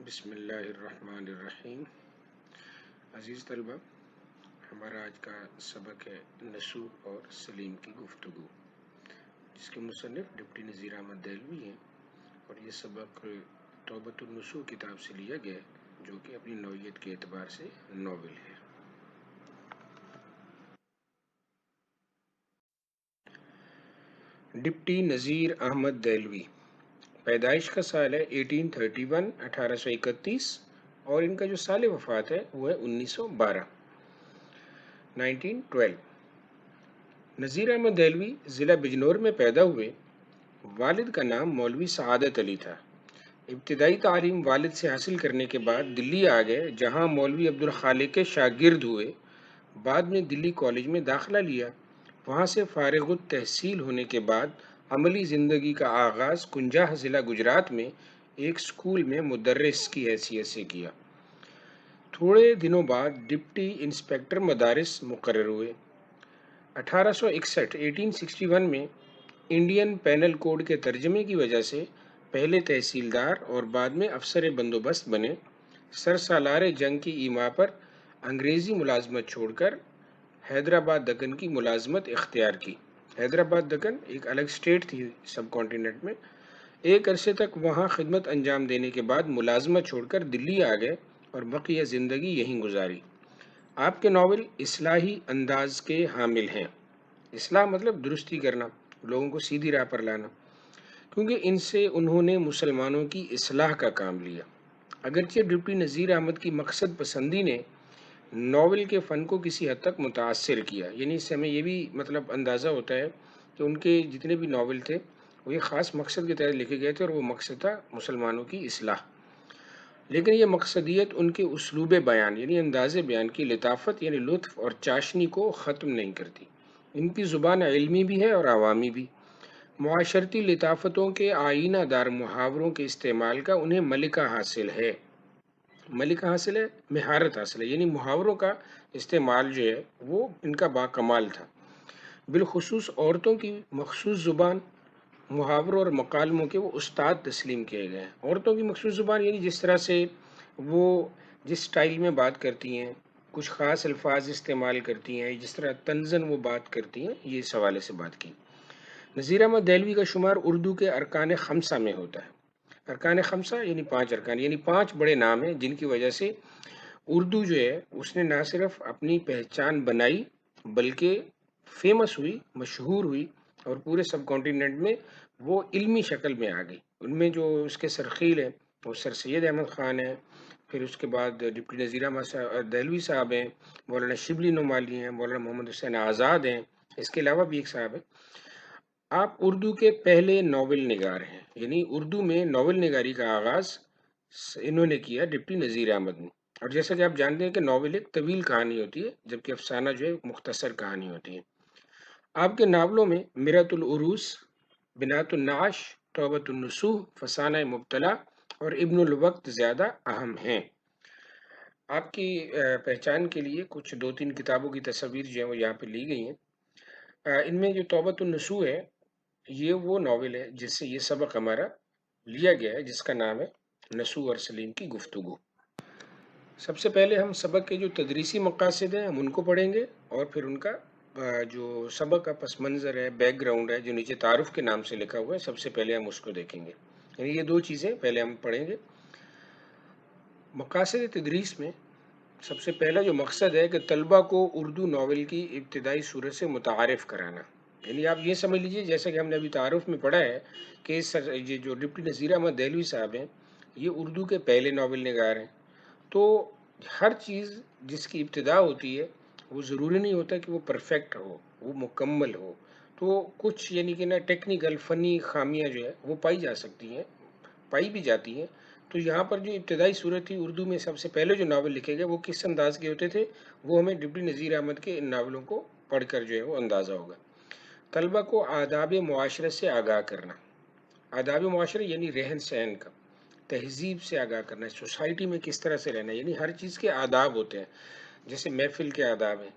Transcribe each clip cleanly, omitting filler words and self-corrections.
بسم اللہ الرحمن الرحیم۔ عزیز طلبہ، ہمارا آج کا سبق ہے نسو اور سلیم کی گفتگو، جس کے مصنف ڈپٹی نذیر احمد دہلوی ہیں، اور یہ سبق توبۃ النسو کتاب سے لیا گیا ہے، جو کہ اپنی نوعیت کے اعتبار سے ناول ہے۔ ڈپٹی نذیر احمد دہلوی، پیدائش کا سال ہے 1831 1831، اور ان کا جو سال وفات ہے وہ ہے 1912 1912۔ نذیر احمد دہلوی ضلع بجنور میں پیدا ہوئے۔ والد کا نام مولوی سعادت علی تھا۔ ابتدائی تعلیم والد سے حاصل کرنے کے بعد دلی آ گئے، جہاں مولوی عبدالخالق کے شاگرد ہوئے۔ بعد میں دلی کالج میں داخلہ لیا۔ وہاں سے فارغ التحصیل ہونے کے بعد عملی زندگی کا آغاز کنجاہ ضلع گجرات میں ایک اسکول میں مدرس کی حیثیت سے کیا۔ تھوڑے دنوں بعد ڈپٹی انسپکٹر مدارس مقرر ہوئے۔ 1861 میں انڈین پینل کوڈ کے ترجمے کی وجہ سے پہلے تحصیلدار اور بعد میں افسر بندوبست بنے۔ سر سالار جنگ کی ایما پر انگریزی ملازمت چھوڑ کر حیدرآباد دکن کی ملازمت اختیار کی۔ حیدرآباد دکن ایک الگ اسٹیٹ تھی سب کانٹیننٹ میں۔ ایک عرصے تک وہاں خدمت انجام دینے کے بعد ملازمت چھوڑ کر دلی آ گئے اور بقیہ زندگی یہیں گزاری۔ آپ کے ناول اصلاحی انداز کے حامل ہیں۔ اصلاح مطلب درستی کرنا، لوگوں کو سیدھی راہ پر لانا، کیونکہ ان سے انہوں نے مسلمانوں کی اصلاح کا کام لیا۔ اگرچہ ڈپٹی نذیر احمد کی مقصد پسندی نے ناول کے فن کو کسی حد تک متاثر کیا، یعنی اس سے ہمیں یہ بھی اندازہ ہوتا ہے کہ ان کے جتنے بھی ناول تھے وہ ایک خاص مقصد کے تحت لکھے گئے تھے، اور وہ مقصد تھا مسلمانوں کی اصلاح۔ لیکن یہ مقصدیت ان کے اسلوب بیان یعنی انداز بیان کی لطافت یعنی لطف اور چاشنی کو ختم نہیں کرتی۔ ان کی زبان علمی بھی ہے اور عوامی بھی۔ معاشرتی لطافتوں کے آئینہ دار محاوروں کے استعمال کا انہیں ملکہ حاصل ہے۔ ملکہ حاصل ہے، مہارت حاصل ہے، یعنی محاوروں کا استعمال جو ہے وہ ان کا باکمال تھا۔ بالخصوص عورتوں کی مخصوص زبان، محاوروں اور مکالموں کے وہ استاد تسلیم کیے گئے ہیں۔ عورتوں کی مخصوص زبان یعنی جس طرح سے وہ جس سٹائل میں بات کرتی ہیں، کچھ خاص الفاظ استعمال کرتی ہیں، جس طرح طنزاً وہ بات کرتی ہیں، یہ اس حوالے سے بات کی۔ نذیر احمد دہلوی کا شمار اردو کے ارکان خمسہ میں ہوتا ہے۔ ارکان خمسہ یعنی 5 ارکان، یعنی 5 بڑے نام ہیں جن کی وجہ سے اردو جو ہے اس نے نہ صرف اپنی پہچان بنائی بلکہ فیمس ہوئی، مشہور ہوئی، اور پورے سب کانٹیننٹ میں وہ علمی شکل میں آ گئی۔ ان میں جو اس کے سرخیل ہیں وہ سر سید احمد خان ہیں، پھر اس کے بعد ڈپٹی نذیر احمد دہلوی صاحب ہیں، مولانا شبلی نعمانی ہیں، مولانا محمد حسین آزاد ہیں، اس کے علاوہ بھی ایک صاحب ہیں۔ آپ اردو کے پہلے ناول نگار ہیں، یعنی اردو میں ناول نگاری کا آغاز انہوں نے کیا ڈپٹی نذیر احمد نے۔ اور جیسا کہ آپ جانتے ہیں کہ ناول ایک طویل کہانی ہوتی ہے، جبکہ افسانہ جو ہے ایک مختصر کہانی ہوتی ہے۔ آپ کے ناولوں میں مرۃ العروس، بنات النعش، توبۃ النصوح، فسانہ مبتلا اور ابن الوقت زیادہ اہم ہیں۔ آپ کی پہچان کے لیے کچھ 2-3 کتابوں کی تصاویر جو ہیں وہ یہاں پہ لی گئی ہیں۔ ان میں جو توبۃ النصوح ہے یہ وہ ناول ہے جس سے یہ سبق ہمارا لیا گیا ہے، جس کا نام ہے نسو اور سلیم کی گفتگو۔ سب سے پہلے ہم سبق کے جو تدریسی مقاصد ہیں ہم ان کو پڑھیں گے، اور پھر ان کا جو سبق کا پس منظر ہے، بیک گراؤنڈ ہے، جو نیچے تعارف کے نام سے لکھا ہوا ہے، سب سے پہلے ہم اس کو دیکھیں گے۔ یعنی یہ 2 چیزیں پہلے ہم پڑھیں گے۔ مقاصد تدریس میں سب سے پہلا جو مقصد ہے کہ طلبہ کو اردو ناول کی ابتدائی صورت سے متعارف کرانا۔ یعنی آپ یہ سمجھ لیجئے، جیسا کہ ہم نے ابھی تعارف میں پڑھا ہے کہ یہ جو ڈپٹی نذیر احمد دہلوی صاحب ہیں یہ اردو کے پہلے ناول نگار ہیں، تو ہر چیز جس کی ابتدا ہوتی ہے وہ ضروری نہیں ہوتا کہ وہ پرفیکٹ ہو، وہ مکمل ہو، تو کچھ یعنی کہ نا ٹیکنیکل فنی خامیاں جو ہے وہ پائی جا سکتی ہیں، پائی بھی جاتی ہیں۔ تو یہاں پر جو ابتدائی صورت تھی اردو میں سب سے پہلے جو ناول لکھے گئے وہ کس انداز کے ہوتے تھے، وہ ہمیں ڈپٹی نذیر احمد کے ان ناولوں کو پڑھ کر جو ہے وہ اندازہ ہوگا۔ طلبہ کو آداب معاشرت سے آگاہ کرنا۔ آداب معاشرت یعنی رہن سہن کا، تہذیب سے آگاہ کرنا، سوسائٹی میں کس طرح سے رہنا، یعنی ہر چیز کے آداب ہوتے ہیں، جیسے محفل کے آداب ہیں،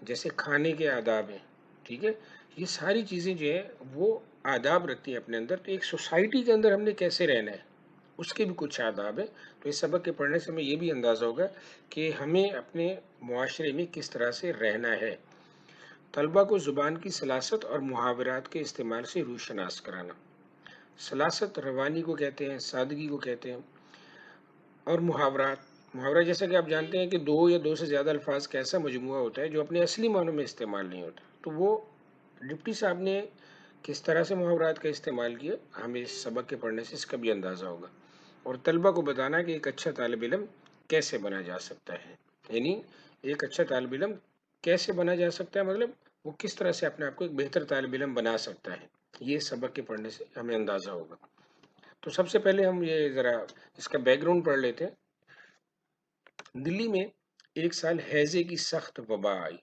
جیسے کھانے کے آداب ہیں، ٹھیک ہے، یہ ساری چیزیں جو ہیں وہ آداب رکھتی ہیں اپنے اندر۔ تو ایک سوسائٹی کے اندر ہم نے کیسے رہنا ہے، اس کے بھی کچھ آداب ہیں. تو اس سبق کے پڑھنے سے ہمیں یہ بھی اندازہ ہوگا کہ ہمیں اپنے معاشرے میں کس طرح سے رہنا ہے. طلبہ کو زبان کی سلاست اور محاورات کے استعمال سے روشناس کرانا. سلاست روانی کو کہتے ہیں، سادگی کو کہتے ہیں. اور محاورہ جیسا کہ آپ جانتے ہیں کہ دو یا دو سے زیادہ الفاظ کا ایسا مجموعہ ہوتا ہے جو اپنے اصلی معنوں میں استعمال نہیں ہوتا. تو وہ ڈپٹی صاحب نے کس طرح سے محاورات کا استعمال کیا، ہمیں اس سبق کے پڑھنے سے اس کا بھی اندازہ ہوگا. اور طلبہ کو بتانا کہ ایک اچھا طالب علم کیسے بنا جا سکتا ہے. یعنی ایک اچھا طالب علم کیسے بنا جا سکتا ہے، مطلب وہ کس طرح سے اپنے آپ کو ایک بہتر طالب علم بنا سکتا ہے. یہ سبق کے پڑھنے سے ہمیں اندازہ ہوگا. تو سب سے پہلے ہم یہ ذرا اس کا بیک گراؤنڈ پڑھ لیتے ہیں. دلی میں ایک سال ہیضے کی سخت وبا آئی،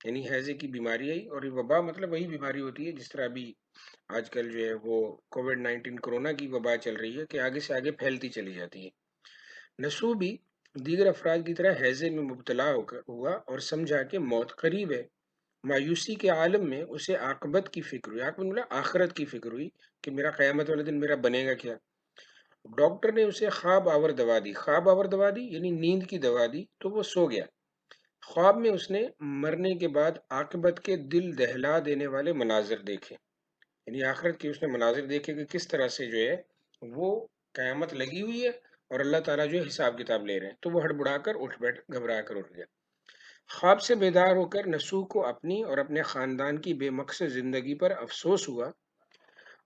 یعنی ہیضے کی بیماری آئی. اور یہ وبا مطلب وہی بیماری ہوتی ہے جس طرح ابھی آج کل جو ہے وہ کووڈ-19 کرونا کی وبا چل رہی ہے کہ آگے سے آگے پھیلتی چلی جاتی ہے. نسو بھی دیگر افراد کی طرح ہیضے میں مبتلا ہوا اور سمجھا کہ موت قریب ہے. مایوسی کے عالم میں اسے عاقبت کی فکر ہوئی، عاقبت مطلب آخرت کی فکر ہوئی کہ میرا قیامت والے دن میرا بنے گا کیا. ڈاکٹر نے اسے خواب آور دوا دی. خواب آور دوا دی یعنی نیند کی دوا دی، تو وہ سو گیا. خواب میں اس نے مرنے کے بعد عاقبت کے دل دہلا دینے والے مناظر دیکھے. یعنی آخرت کے اس نے مناظر دیکھے کہ کس طرح سے جو ہے وہ قیامت لگی ہوئی ہے اور اللہ تعالیٰ جو ہے حساب کتاب لے رہے ہیں. تو وہ ہڑبڑا کر اٹھ بیٹھ گھبرا کر اٹھ گیا. خواب سے بیدار ہو کر نسو کو اپنی اور اپنے خاندان کی بے مقصد زندگی پر افسوس ہوا.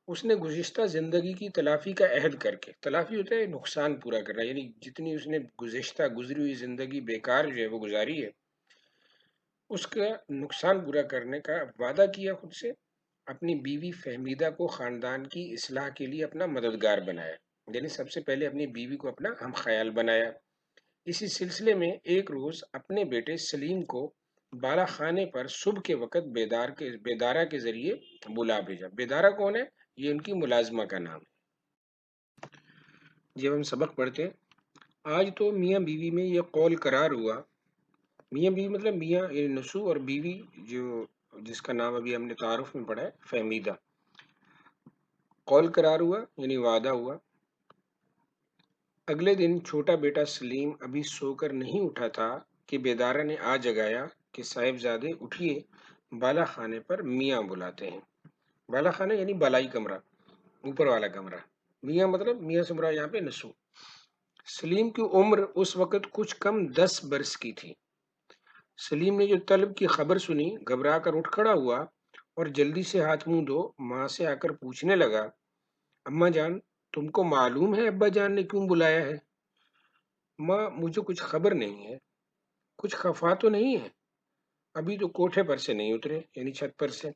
اس نے گزشتہ زندگی کی تلافی کا عہد کر کے، تلافی ہوتا ہے نقصان پورا کرنا، یعنی جتنی اس نے گزری ہوئی زندگی بیکار جو ہے وہ گزاری ہے، اس کا نقصان پورا کرنے کا وعدہ کیا خود سے. اپنی بیوی فہمیدہ کو خاندان کی اصلاح کے لیے اپنا مددگار بنایا، یعنی سب سے پہلے اپنی بیوی کو اپنا ہم خیال بنایا. اسی سلسلے میں ایک روز اپنے بیٹے سلیم کو بالا خانے پر صبح کے وقت بیدارہ کے ذریعے بلا بھیجا. بیدارہ کون ہے؟ یہ ان کی ملازمہ کا نام ہے. جب ہم سبق پڑھتے ہیں آج تو میاں بیوی میں یہ قول قرار ہوا. میاں بیوی مطلب میاں یعنی نسو اور بیوی جس کا نام ابھی ہم نے تعارف میں پڑھا ہے فہمیدہ. قول قرار ہوا یعنی وعدہ ہوا. اگلے دن چھوٹا بیٹا سلیم ابھی سو کر نہیں اٹھا تھا کہ بیدارہ نے آ جگایا کہ صاحبزادے اٹھیے، بالا خانے پر میاں بلاتے ہیں. بالا خانہ یعنی بالائی کمرہ، اوپر والا کمرہ. میاں مطلب میاں سے مراد یہاں پہ نسو. سلیم کی عمر اس وقت کچھ کم 10 برس کی تھی. سلیم نے جو طلب کی خبر سنی گھبرا کر اٹھ کھڑا ہوا اور جلدی سے ہاتھ منہ دھو ماں سے آ کر پوچھنے لگا، اماں جان تم کو معلوم ہے ابا جان نے کیوں بلایا ہے؟ ماں مجھے کچھ خبر نہیں ہے. کچھ خفا تو نہیں ہے؟ ابھی تو کوٹھے پر سے نہیں اترے، یعنی چھت پر سے،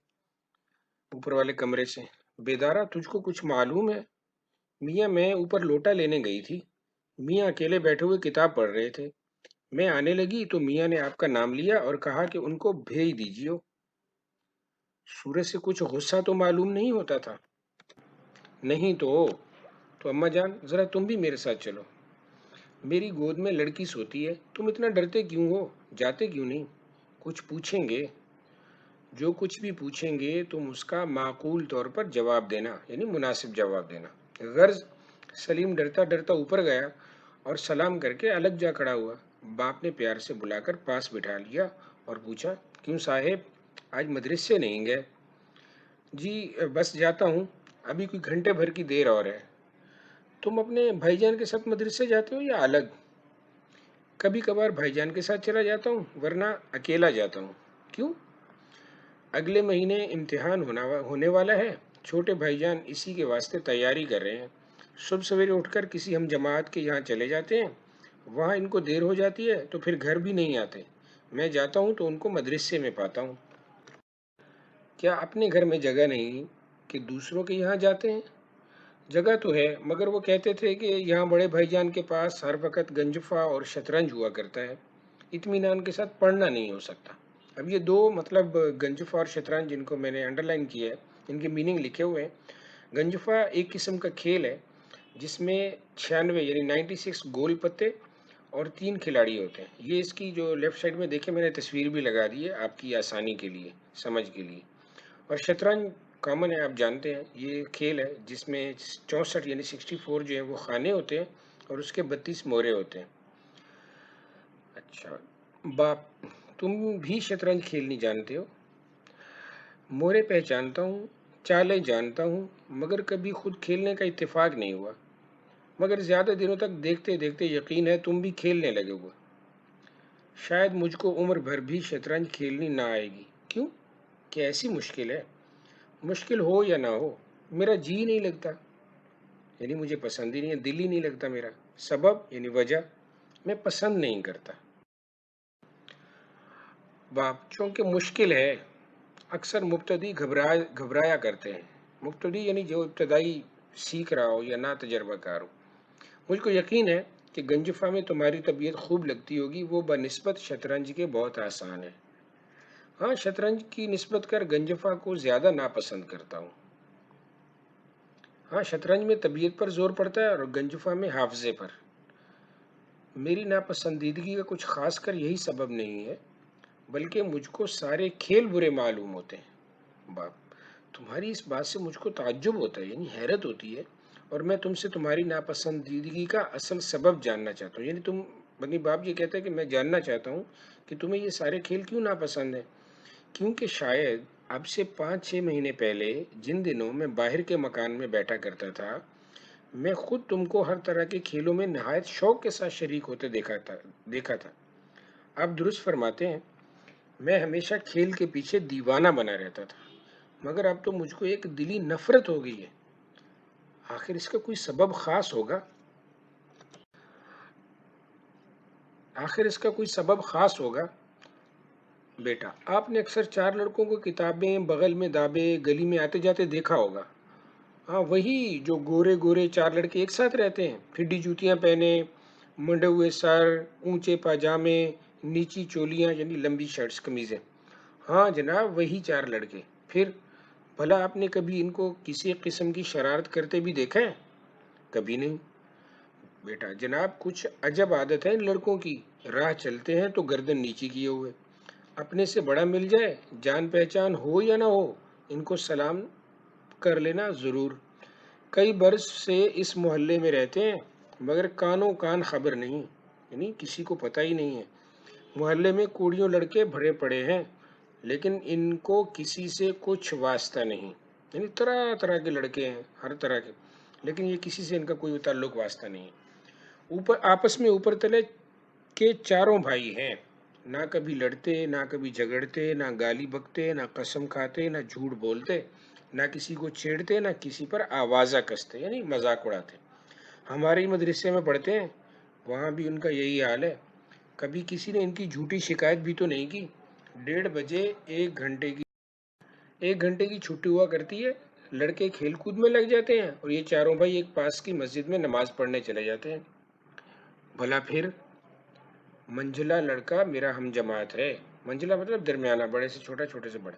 اوپر والے کمرے سے. بیدارہ تجھ کو کچھ معلوم ہے؟ میاں میں اوپر لوٹا لینے گئی تھی. میاں اکیلے بیٹھے ہوئے کتاب پڑھ رہے تھے. میں آنے لگی تو میاں نے آپ کا نام لیا اور کہا کہ ان کو بھیج دیجیے. سورج سے کچھ غصہ تو معلوم نہیں ہوتا تھا؟ نہیں تو اماں جان ذرا تم بھی میرے ساتھ چلو. میری گود میں لڑکی سوتی ہے، تم اتنا ڈرتے کیوں ہو؟ جاتے کیوں نہیں؟ کچھ پوچھیں گے؟ جو کچھ بھی پوچھیں گے تم اس کا معقول طور پر جواب دینا، یعنی مناسب جواب دینا. غرض سلیم ڈرتا ڈرتا اوپر گیا اور سلام کر کے الگ جا کھڑا ہوا. باپ نے پیار سے بلا کر پاس بٹھا لیا اور پوچھا، کیوں صاحب آج مدرسے نہیں گئے؟ جی بس جاتا ہوں، ابھی کوئی گھنٹے بھر کی دیر اور ہے. تم اپنے بھائی جان کے ساتھ مدرسے جاتے ہو یا الگ؟ کبھی کبھار بھائی جان کے ساتھ چلا جاتا ہوں ورنہ اکیلا جاتا ہوں. کیوں؟ اگلے مہینے امتحان ہونے والا ہے. چھوٹے بھائی جان اسی کے واسطے تیاری کر رہے ہیں. صبح سویرے اٹھ کر کسی ہم جماعت کے یہاں چلے جاتے ہیں، وہاں ان کو دیر ہو جاتی ہے تو پھر گھر بھی نہیں آتے. میں جاتا ہوں تو ان کو مدرسے میں پاتا ہوں. کیا اپنے گھر میں جگہ نہیں کہ دوسروں کے یہاں جاتے ہیں؟ جگہ تو ہے، مگر وہ کہتے تھے کہ یہاں بڑے بھائی جان کے پاس ہر وقت گنجفہ اور شطرنج ہوا کرتا ہے، اطمینان کے ساتھ پڑھنا نہیں ہو سکتا. اب یہ دو مطلب گنجفہ اور شطرنج جن کو میں نے انڈر لائن کیا ہے ان کے میننگ لکھے ہوئے ہیں. گنجفہ ایک قسم کا کھیل ہے جس میں 96 یعنی 96 گول پتے اور 3 کھلاڑی ہوتے ہیں. یہ اس کی جو لیفٹ سائڈ میں دیکھیں میں نے تصویر بھی لگا دی ہے آپ کی آسانی کے لیے، سمجھ کے لیے. اور شطرنج کامن ہے، آپ جانتے ہیں یہ کھیل ہے جس میں 64 یعنی 64 جو ہیں وہ خانے ہوتے ہیں اور اس کے 32 مورے ہوتے ہیں۔ اچھا باپ، تم بھی شطرنج کھیلنی جانتے ہو؟ مورے پہچانتا ہوں، چالیں جانتا ہوں، مگر کبھی خود کھیلنے کا اتفاق نہیں ہوا۔ مگر زیادہ دنوں تک دیکھتے دیکھتے یقین ہے تم بھی کھیلنے لگے ہوئے۔ شاید مجھ کو عمر بھر بھی شطرنج کھیلنی نہ آئے گی۔ کیوں؟ کیا ایسی مشکل ہے؟ مشکل ہو یا نہ ہو، میرا جی نہیں لگتا، یعنی مجھے پسند ہی نہیں ہے، دل ہی نہیں لگتا میرا۔ سبب یعنی وجہ، میں پسند نہیں کرتا۔ باپ، چونکہ مشکل ہے، اکثر مبتدی گھبرایا کرتے ہیں۔ مبتدی یعنی جو ابتدائی سیکھ رہا ہو یا نا تجربہ کار ہو۔ مجھ کو یقین ہے کہ گنجفا میں تمہاری طبیعت خوب لگتی ہوگی، وہ بنسبت شطرنج کے بہت آسان ہے۔ ہاں، شطرنج کی نسبت کر گنجفا کو زیادہ ناپسند کرتا ہوں۔ ہاں، شطرنج میں طبیعت پر زور پڑتا ہے اور گنجفا میں حافظے پر۔ میری ناپسندیدگی کا کچھ خاص کر یہی سبب نہیں ہے، بلکہ مجھ کو سارے کھیل برے معلوم ہوتے ہیں۔ باپ، تمہاری اس بات سے مجھ کو تعجب ہوتا ہے، یعنی حیرت ہوتی ہے، اور میں تم سے تمہاری ناپسندیدگی کا اصل سبب جاننا چاہتا ہوں۔ یعنی تم بنی باپ یہ کہتا ہے کہ میں جاننا چاہتا ہوں کہ تمہیں یہ سارے کھیل کیوں ناپسند ہیں۔ کیونکہ شاید اب سے 5-6 مہینے پہلے جن دنوں میں باہر کے مکان میں بیٹھا کرتا تھا، میں خود تم کو ہر طرح کے کھیلوں میں نہایت شوق کے ساتھ شریک ہوتے دیکھا تھا۔ آپ درست فرماتے ہیں، میں ہمیشہ کھیل کے پیچھے دیوانہ بنا رہتا تھا، مگر اب تو مجھ کو ایک دلی نفرت ہو گئی ہے۔ آخر اس کا کوئی سبب خاص ہوگا؟ بیٹا، آپ نے اکثر 4 لڑکوں کو کتابیں بغل میں دابے گلی میں آتے جاتے دیکھا ہوگا۔ ہاں، وہی جو گورے گورے 4 لڑکے ایک ساتھ رہتے ہیں، پھڈی جوتیاں پہنے، منڈے ہوئے سر، اونچے پاجامے، نیچی چولیاں یعنی لمبی شرٹس قمیضیں۔ ہاں جناب، وہی 4 لڑکے۔ پھر بھلا آپ نے کبھی ان کو کسی قسم کی شرارت کرتے بھی دیکھا ہے؟ کبھی نہیں۔ بیٹا جناب، کچھ عجب عادت ہے ان لڑکوں کی، راہ چلتے ہیں تو گردن نیچی کیے ہوئے، اپنے سے بڑا مل جائے، جان پہچان ہو یا نہ ہو، ان کو سلام کر لینا ضرور۔ کئی برس سے اس محلے میں رہتے ہیں، مگر کانوں کان خبر نہیں، یعنی کسی کو پتہ ہی نہیں ہے۔ محلے میں کوڑیوں لڑکے بھرے پڑے ہیں، لیکن ان کو کسی سے کچھ واسطہ نہیں، یعنی طرح طرح کے لڑکے ہیں، ہر طرح کے، لیکن یہ کسی سے ان کا کوئی تعلق واسطہ نہیں ہے۔ آپس میں اوپر تلے کے چاروں بھائی ہیں، نہ کبھی لڑتے، نہ کبھی جھگڑتے، نہ گالی بکتے، نہ قسم کھاتے، نہ جھوٹ بولتے، نہ کسی کو چھیڑتے، نہ کسی پر آوازہ کستے، یعنی مذاق اڑاتے۔ ہمارے مدرسے میں پڑھتے ہیں، وہاں بھی ان کا یہی حال ہے۔ کبھی کسی نے ان کی جھوٹی شکایت بھی تو نہیں کی۔ 1:30 بجے 1 گھنٹے کی چھٹی ہوا کرتی ہے، لڑکے کھیل کود میں لگ جاتے ہیں اور یہ چاروں بھائی ایک پاس کی مسجد میں نماز پڑھنے چلے جاتے ہیں۔ بھلا پھر منجلا لڑکا میرا ہم جماعت ہے، منجلا مطلب درمیانہ، بڑے سے چھوٹا، چھوٹے سے بڑا۔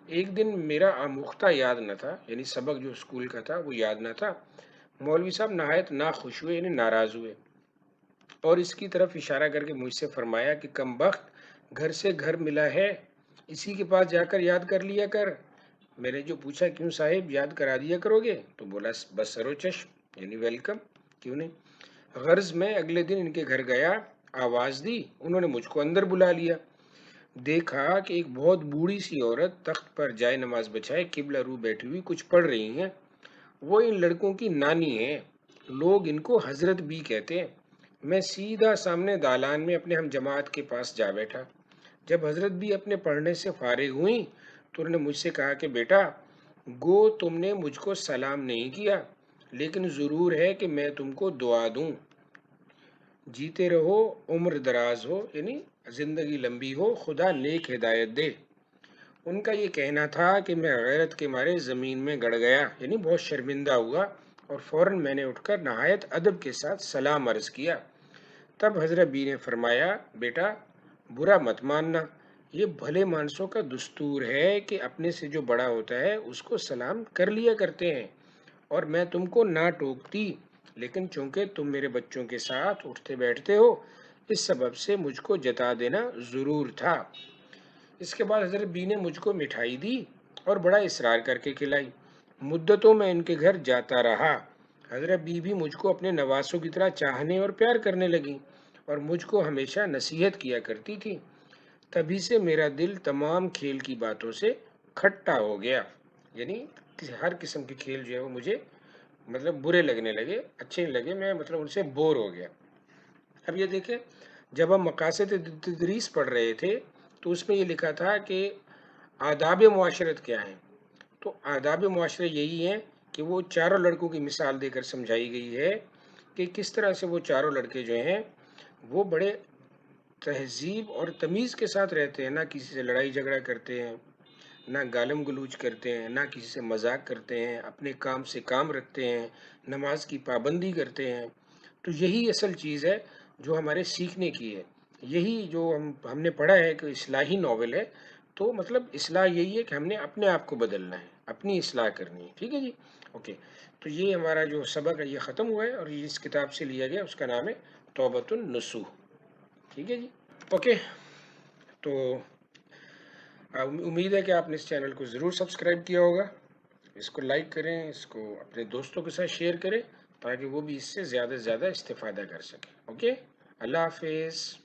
ایک دن میرا آموختہ یاد نہ تھا، یعنی سبق جو اسکول کا تھا وہ یاد نہ تھا۔ مولوی صاحب نہایت ناخوش ہوئے، یعنی ناراض ہوئے، اور اس کی طرف اشارہ کر کے مجھ سے فرمایا کہ کم بخت، گھر سے گھر ملا ہے، اسی کے پاس جا کر یاد کر لیا کر۔ میں نے جو پوچھا کیوں صاحب، یاد کرا دیا کرو گے؟ تو بولا بس سرو چشم، یعنی ویلکم، کیوں نہیں۔ غرض میں اگلے دن ان کے گھر گیا، آواز دی، انہوں نے مجھ کو اندر بلا لیا۔ دیکھا کہ ایک بہت بوڑھی سی عورت تخت پر جائے نماز بچھائے قبلہ رو بیٹھی ہوئی کچھ پڑھ رہی ہیں۔ وہ ان لڑکوں کی نانی ہیں، لوگ ان کو حضرت بھی کہتے ہیں۔ میں سیدھا سامنے دالان میں اپنے ہم جماعت کے پاس جا بیٹھا۔ جب حضرت بھی اپنے پڑھنے سے فارغ ہوئیں تو انہوں نے مجھ سے کہا کہ بیٹا، گو تم نے مجھ کو سلام نہیں کیا، لیکن ضرور ہے کہ میں تم کو دعا دوں، جیتے رہو، عمر دراز ہو، یعنی زندگی لمبی ہو، خدا نیک ہدایت دے۔ ان کا یہ کہنا تھا کہ میں غیرت کے مارے زمین میں گڑ گیا، یعنی بہت شرمندہ ہوا، اور فوراً میں نے اٹھ کر نہایت ادب کے ساتھ سلام عرض کیا۔ تب حضرت بی نے فرمایا، بیٹا برا مت ماننا، یہ بھلے مانسوں کا دستور ہے کہ اپنے سے جو بڑا ہوتا ہے اس کو سلام کر لیا کرتے ہیں، اور میں تم کو نہ ٹوکتی، لیکن چونکہ تم میرے بچوں کے ساتھ اٹھتے بیٹھتے ہو، اس سبب سے مجھ کو جتا دینا ضرور تھا۔ اس کے بعد حضرت بی نے مجھ کو مٹھائی دی اور بڑا اصرار کر کے کھلائی۔ مدتوں میں ان کے گھر جاتا رہا۔ حضرت بی بی مجھ کو اپنے نواسوں کی طرح چاہنے اور پیار کرنے لگی اور مجھ کو ہمیشہ نصیحت کیا کرتی تھی۔ تبھی سے میرا دل تمام کھیل کی باتوں سے کھٹا ہو گیا، یعنی ہر قسم کے کھیل جو ہے وہ مجھے مطلب برے لگنے لگے، اچھے نہیں لگے، میں مطلب ان سے بور ہو گیا۔ اب یہ دیکھیں، جب ہم مقاصد تدریس پڑھ رہے تھے تو اس میں یہ لکھا تھا کہ آداب معاشرت کیا ہیں۔ تو آداب معاشرت یہی ہیں کہ وہ چاروں لڑکوں کی مثال دے کر سمجھائی گئی ہے کہ کس طرح سے وہ چاروں لڑکے جو ہیں وہ بڑے تہذیب اور تمیز کے ساتھ رہتے ہیں، نہ کسی سے لڑائی جھگڑا کرتے ہیں، نہ گالم گلوچ کرتے ہیں، نہ کسی سے مذاق کرتے ہیں، اپنے کام سے کام رکھتے ہیں، نماز کی پابندی کرتے ہیں۔ تو یہی اصل چیز ہے جو ہمارے سیکھنے کی ہے۔ یہی جو ہم نے پڑھا ہے کہ اصلاحی ناول ہے، تو مطلب اصلاح یہی ہے کہ ہم نے اپنے آپ کو بدلنا ہے، اپنی اصلاح کرنی ہے۔ ٹھیک ہے جی، اوکے۔ تو یہ ہمارا جو سبق ہے یہ ختم ہوا ہے، اور یہ اس کتاب سے لیا گیا، اس کا نام ہے توبۃ النصوح۔ ٹھیک ہے جی، اوکے۔ تو امید ہے کہ آپ نے اس چینل کو ضرور سبسکرائب کیا ہوگا۔ اس کو لائک کریں، اس کو اپنے دوستوں کے ساتھ شیئر کریں تاکہ وہ بھی اس سے زیادہ سے زیادہ استفادہ کر سکیں۔ اوکے، اللہ حافظ۔